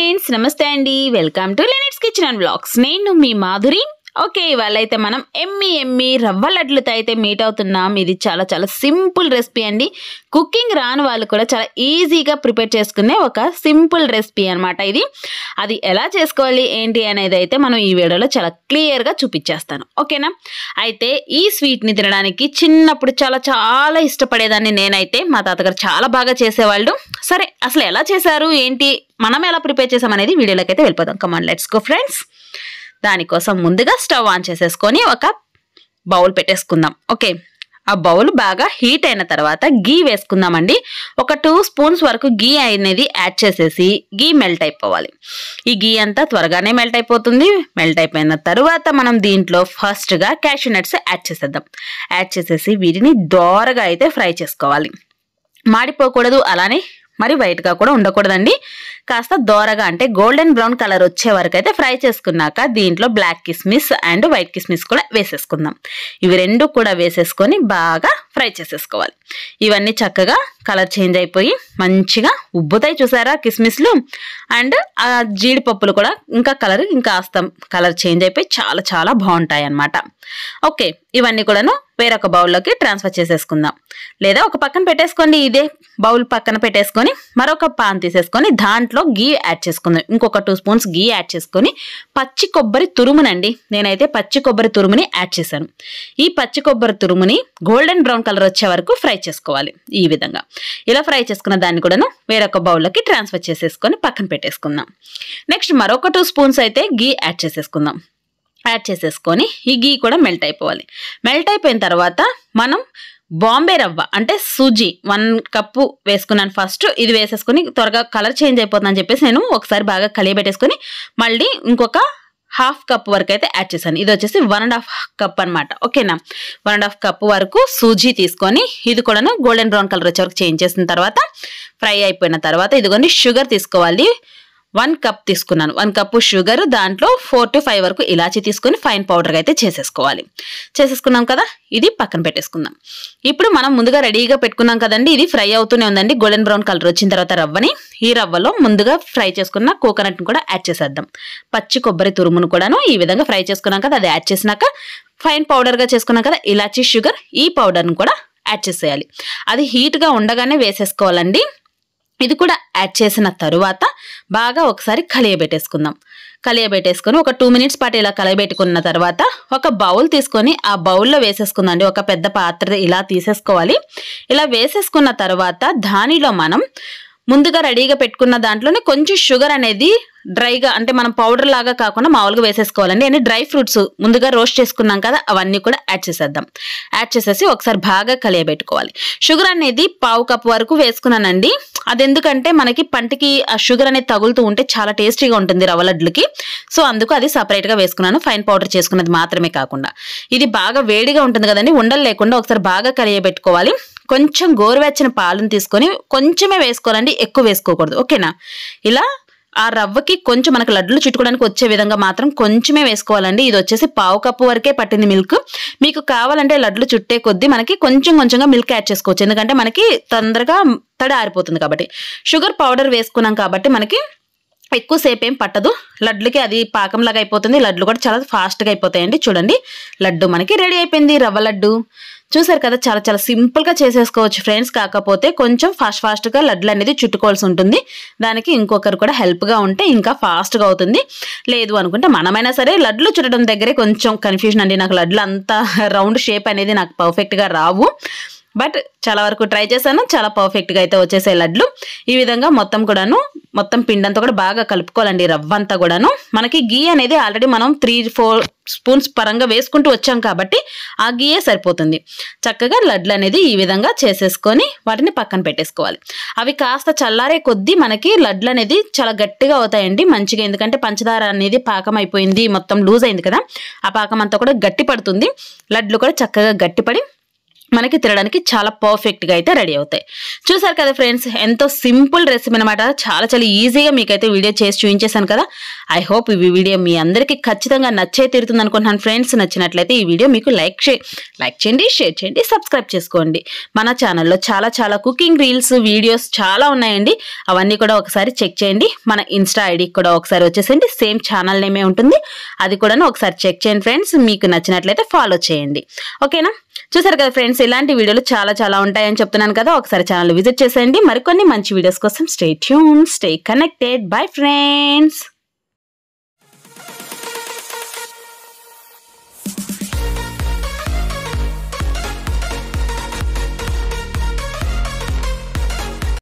Friends నమస్తే అండి welcome to లెనిట్స్ కిచెన్ అండ్ వ్లాగ్స్ నేను మీ మాధురి ఓకే ఇవాళైతే మనం ఎమ్మి రవ్వ లడ్లతో అయితే మీట్ అవుతున్నాం ఇది చాలా చాలా సింపుల్ రెసిపీ అండి కుకింగ్ రాని వాళ్ళు కూడా చాలా ఈజీగా ప్రిపేర్ చేసుకునే ఒక సింపుల్ రెసిపీ అన్నమాట ఇది అది ఎలా చేసుకోవాలి ఏంటి అనేది అయితే మనం ఈ వీడియోలో చాలా క్లియర్ గా చూపించేస్తాను ఓకేనా అయితే ఈ స్వీట్ ని తినడానికి చిన్నప్పుడు చాలా చాలా ఇష్టపడేదాన్ని నేనైతే మా తాతగారు చాలా బాగా చేసేవాళ్ళు సరే అసలు ఎలా చేశారు ఏంటి మనం ఎలా ప్రిపేర్ చేసాం అనేది వీడియోలోకి అయితే వెళ్ళిపోదాం కమాన్ లెట్స్ గో ఫ్రెండ్స్ దానికోసం ముందుగా స్టవ్ ఆన్ చేసేసుకొని ఒక బౌల్ పెట్టేసుకుందాం ఓకే ఆ బౌల్ బాగా హీట్ అయిన తర్వాత గీ వేసుకుందామండి ఒక 2 స్పూన్స్ వరకు గీ అనేది యాడ్ చేసేసి గీ మెల్ట్ అయిపోవాలి ఈ గీ అంతా త్వరగానే మెల్ట్ అయిపోతుంది మెల్ట్ అయిపోయిన తర్వాత మనం దీంట్లో ఫస్ట్ గా క్యాష్యూ నట్స్ యాడ్ చేసేద్దాం యాడ్ చేసేసి వీటిని దోరగా అయితే ఫ్రై చేసుకోవాలి మాడిపోకూడదు అలానే మరి వైట్ గా కూడా ఉండకూడదండి కాస్త దోరగా అంటే గోల్డెన్ బ్రౌన్ కలర్ వచ్చే వరకు అయితే ఫ్రై చేసుకున్నాక దీంట్లో బ్లాక్ కిస్మిస్ అండ్ వైట్ కిస్మిస్ కూడా వేసేసుకుందాం ఇవి రెండు కూడా వేసేసుకొని బాగా ఫ్రై చేసేసుకోవాలి ఇవన్నీ చక్కగా కలర్ చేంజ్ అయిపోయి మంచిగా ఉబ్బుతాయి చూసారా కిస్మిస్లు అండ్ ఆ జీడిపప్పులు కూడా ఇంకా కలర్ చేంజ్ అయిపోయి చాలా చాలా బాగుంటాయి అన్నమాట ఓకే ఇవన్నీ కూడాను వేరొక బౌల్లోకి ట్రాన్స్ఫర్ చేసేసుకుందాం లేదా ఒక పక్కన పెట్టేసుకోండి ఇదే బౌల్ పక్కన పెట్టేసుకొని మరొక పాన్ తీసేసుకొని దాంట్లో గీ యాడ్ చేసుకుందాం ఇంకొక 2 స్పూన్స్ గీ యాడ్ చేసుకొని పచ్చి కొబ్బరి తురుమునండి నేనైతే పచ్చి కొబ్బరి తురుముని యాడ్ చేశాను ఈ పచ్చి కొబ్బరి తురుముని గోల్డెన్ బ్రౌన్ కలర్ వచ్చే వరకు ఫ్రై చేసుకోవాలి ఈ విధంగా ఇలా ఫ్రై చేసుకున్న దాన్ని కూడాను వేరొక బౌల్లోకి ట్రాన్స్ఫర్ చేసేసుకొని పక్కన పెట్టేసుకుందాం నెక్స్ట్ మరొక 2 స్పూన్స్ అయితే గీ యాడ్ చేసేసుకుందాం యాడ్ చేసేసుకొని ఈ గీ కూడా మెల్ట్ అయిపోవాలి మెల్ట్ అయిపోయిన తర్వాత మనం బాంబే రవ్వ అంటే సూజీ 1 కప్పు వేసుకున్నాను ఫస్ట్ ఇది వేసేసుకొని త్వరగా కలర్ చేంజ్ అయిపోతుందని చెప్పేసి నేను ఒకసారి బాగా కలియబెట్టేసుకొని మళ్ళీ ఇంకొక 1/2 కప్ వరకు అయితే యాడ్ చేశాను ఇది వచ్చేసి 1.5 కప్ అనమాట ఓకేనా 1.5 కప్ వరకు సూజీ తీసుకొని ఇది కూడాను గోల్డెన్ బ్రౌన్ కలర్ వచ్చే వరకు చేంజ్ చేసిన తర్వాత ఫ్రై అయిపోయిన తర్వాత ఇదిగోండి షుగర్ తీసుకోవాలి 1 కప్ తీసుకున్నాను 1 కప్పు షుగర్ దాంట్లో 4 to 5 వరకు ఇలాచీ తీసుకొని ఫైన్ పౌడర్ అయితే చేసేసుకున్నాం కదా ఇది పక్కన పెట్టేసుకుందాం ఇప్పుడు మనం ముందుగా రెడీగా పెట్టుకున్నాం కదండి ఇది ఫ్రై అవుతూనే ఉందండి గోల్డెన్ బ్రౌన్ కలర్ వచ్చిన తర్వాత రవ్వని ఈ రవ్వలో ముందుగా ఫ్రై చేసుకున్న కోకోనట్ ని కూడా యాడ్ చేసేద్దాం పచ్చి కొబ్బరి తురుమును కూడాను ఈ విధంగా ఫ్రై చేసుకున్నాం కదా అది యాడ్ చేసినాక ఫైన్ పౌడర్ గా చేసుకున్నాం కదా ఇలాచీ షుగర్ ఈ పౌడర్ ని కూడా యాడ్ చేసేయాలి అది హీట్ గా ఉండగానే వేసేసుకోవాలండి ఇది కూడా యాడ్ చేసిన తరువాత బాగా ఒకసారి కలియబెట్టేసుకొని ఒక 2 మినిట్స్ పాటు ఇలా కలియబెట్టుకున్న తర్వాత ఒక బౌల్ తీసుకొని ఆ బౌల్లో వేసేసుకుందండి ఒక పెద్ద పాత్ర ఇలా తీసేసుకోవాలి ఇలా వేసేసుకున్న తర్వాత దానిలో మనం ముందుగా రెడీగా పెట్టుకున్న దాంట్లోనే కొంచెం షుగర్ అనేది డ్రైగా అంటే మనం పౌడర్ లాగా కాకుండా మామూలుగా వేసేసుకోవాలండి అన్ని డ్రై ఫ్రూట్స్ ముందుగా రోస్ట్ చేసుకున్నాం కదా అవన్నీ కూడా యాడ్ చేసేద్దాం యాడ్ చేసేసి ఒకసారి బాగా కలియబెట్టుకోవాలి షుగర్ అనేది 1/2 కప్ వరకు వేసుకున్నానండి అదెందుకంటే మనకి పంటికి ఆ షుగర్ అనేది తగులుతూ ఉంటే చాలా టేస్టీగా ఉంటుంది రవ్వ లడ్లకి సో అందుకు అది సపరేట్ గా వేసుకున్నాను ఫైన్ పౌడర్ చేసుకున్నది మాత్రమే కాకుండా ఇది బాగా వేడిగా ఉంటుంది కదండి ఉండలు లేకుండా ఒకసారి బాగా కలియబెట్టుకోవాలి కొంచెం గోరువెచ్చని పాలను తీసుకొని కొంచెమే వేసుకోవాలండి ఎక్కువ వేసుకోకూడదు ఓకేనా ఇలా ఆ రవ్వకి కొంచెం మనకు లడ్లు చుట్టుకోవడానికి వచ్చే విధంగా మాత్రం కొంచెమే వేసుకోవాలండి ఇది వచ్చేసి 1/2 కప్పు వరకే పట్టింది మిల్క్ మీకు కావాలంటే లడ్లు చుట్టే కొద్దీ మనకి కొంచెంగా మిల్క్ యాడ్ చేసుకోవచ్చు ఎందుకంటే మనకి తొందరగా తడి ఆరిపోతుంది కాబట్టి షుగర్ పౌడర్ వేసుకున్నాం కాబట్టి మనకి ఎక్కువసేపు ఏం పట్టదు లడ్లకి అది పాకంలాగా అయిపోతుంది లడ్లు కూడా చాలా ఫాస్ట్గా అయిపోతాయండి చూడండి లడ్డు మనకి రెడీ అయిపోయింది రవ్వ లడ్డు చూసారు కదా చాలా చాలా సింపుల్ గా చేసేసుకోవచ్చు ఫ్రెండ్స్ కాకపోతే కొంచెం ఫాస్ట్ గా లడ్లు అనేది చుట్టుకోవాల్సి ఉంటుంది దానికి ఇంకొకరు కూడా హెల్ప్ గా ఉంటే ఇంకా ఫాస్ట్ గా అవుతుంది లేదు అనుకుంటే మనమైనా సరే లడ్లు చుట్టడం దగ్గరే కొంచెం కన్ఫ్యూజన్ అండి నాకు లడ్లు అంతా రౌండ్ షేప్ అనేది నాకు పర్ఫెక్ట్ గా రావు బట్ చాలా వరకు ట్రై చేశాను చాలా పర్ఫెక్ట్ గా అయితే వచ్చేసే లడ్లు ఈ విధంగా మొత్తం పిండంతా కూడా బాగా కలుపుకోవాలండి రవ్వంతా కూడాను మనకి గీ అనేది ఆల్రెడీ మనం 3-4 స్పూన్స్ పరంగా వేసుకుంటూ వచ్చాం కాబట్టి ఆ గీయే సరిపోతుంది చక్కగా లడ్లు అనేది ఈ విధంగా చేసేసుకొని వాటిని పక్కన పెట్టేసుకోవాలి అవి కాస్త చల్లారే కొద్దీ మనకి లడ్లు అనేది చాలా గట్టిగా అవుతాయండి మంచిగా ఎందుకంటే పంచదార అనేది పాకం అయిపోయింది మొత్తం లూజ్ అయింది కదా ఆ పాకం అంతా కూడా గట్టి పడుతుంది లడ్లు కూడా చక్కగా గట్టిపడి మనకి తినడానికి చాలా పర్ఫెక్ట్గా అయితే రెడీ అవుతాయి. చూసారు కదా ఫ్రెండ్స్, ఎంతో సింపుల్ రెసిపీ అనమాట. చాలా చాలా ఈజీగా మీకైతే వీడియో చేసి చూపించేశాను కదా. ఐ హోప్ ఈ వీడియో మీ అందరికీ ఖచ్చితంగా నచ్చే తీరుతుంది అనుకుంటున్నాను ఫ్రెండ్స్. నచ్చినట్లయితే ఈ వీడియో మీకు లైక్ చేయండి, షేర్ చేయండి, సబ్స్క్రైబ్ చేసుకోండి. మన ఛానల్లో చాలా చాలా కుకింగ్ రీల్స్ వీడియోస్ చాలా ఉన్నాయండి. అవన్నీ కూడా ఒకసారి చెక్ చేయండి. మన ఇన్స్టా ఐడి కూడా ఒకసారి వచ్చేసండి, సేమ్ ఛానల్ నేమే ఉంటుంది, అది కూడా ఒకసారి చెక్ చేయండి ఫ్రెండ్స్. మీకు నచ్చినట్లయితే ఫాలో చేయండి, ఓకేనా. చూసారు కదా ఫ్రెండ్స్, ఇలాంటి వీడియోలు చాలా చాలా ఉంటాయని చెప్తున్నాను కదా. ఒకసారి ఛానల్ విజిట్ చేసేయండి. మరికొన్ని మంచి వీడియోస్ కోసం stay tune, stay connected. Bye friends.